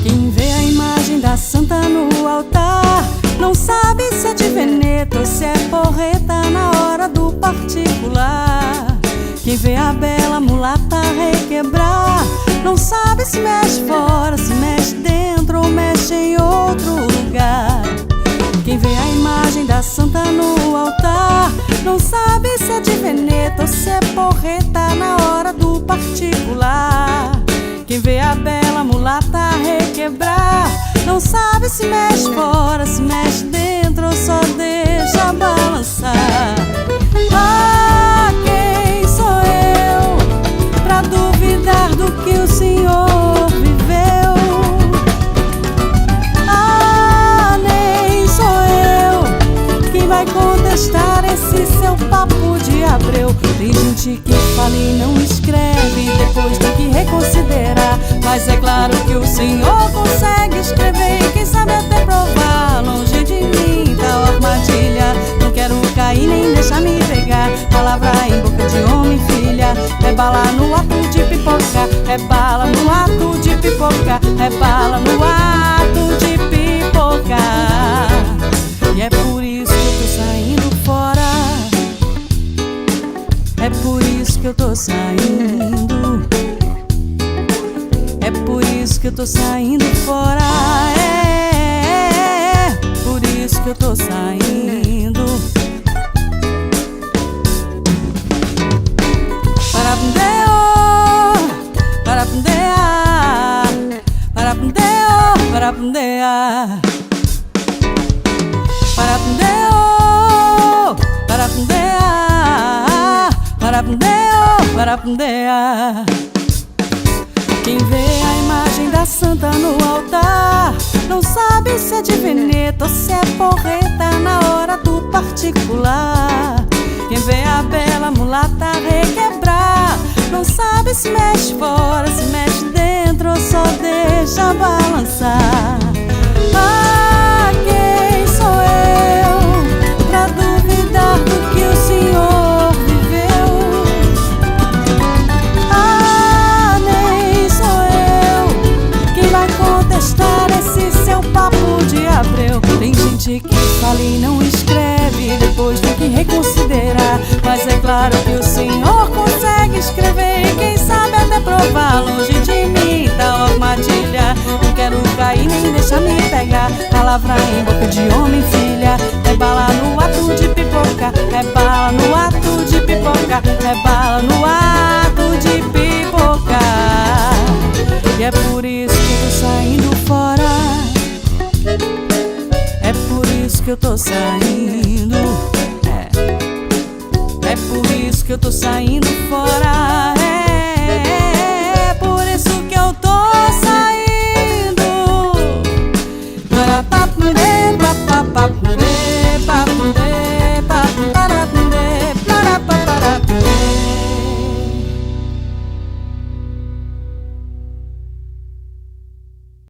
Quem vê a imagem da santa no altar não sabe se é de Veneta ou se é porreta na hora do particular. Quem vê a bela mulata requebrar não sabe se mexe fora, se mexe dentro ou mexe em outro lugar. Quem vê a imagem da santa no altar não sabe se é de Veneta ou se é porreta na hora do particular. Quem vê a bela mulata requebrar não sabe se mexe fora, se mexe dentro ou só deixa balançar. Ah, quem sou eu pra duvidar do que o Senhor viveu? Ah, nem sou eu quem vai contestar esse seu papo de Abreu. Tem gente que fala e não escreve, depois tem que reconsiderar. Mas é claro que o Senhor consegue escrever e quem sabe até provar. Longe de mim tal armadilha, não quero cair nem deixar me pegar. Palavra em boca de homem, filha, é bala no ato de pipoca, é bala no ato de pipoca, é bala no ato de pipoca. E é por isso que eu tô saindo fora, é por isso que eu tô saindo, é por isso que eu tô saindo fora, é por isso que eu tô saindo. Para pundear, para pundear, para pundear, para pundear, para pundear, para pundear, para pundear. Quem vê a imagem da santa no altar não sabe se é de Veneta ou se é porreta na hora do particular. Quem vê a bela mulata requebrar não sabe se mexe fora, se mexe dentro ou só deixa balançar. Ah, quem sou eu pra duvidar do que o Senhor viveu? Ah, nem sou eu quem vai contestar esse seu papo de Abreu. Tem gente que fala e não escreve, depois tem que reconsiderar. Mas é claro que o Senhor consegue escrever e quem sabe até provar. Longe de mim tal armadilha, não quero cair nem deixar me pegar. Palavra em boca de homem, filha, é bala no ato de pipoca, é bala no ato de pipoca, é bala no ato de pipoca. E é por isso que eu tô saindo fora, é por isso que eu tô saindo, é por isso que eu tô saindo fora.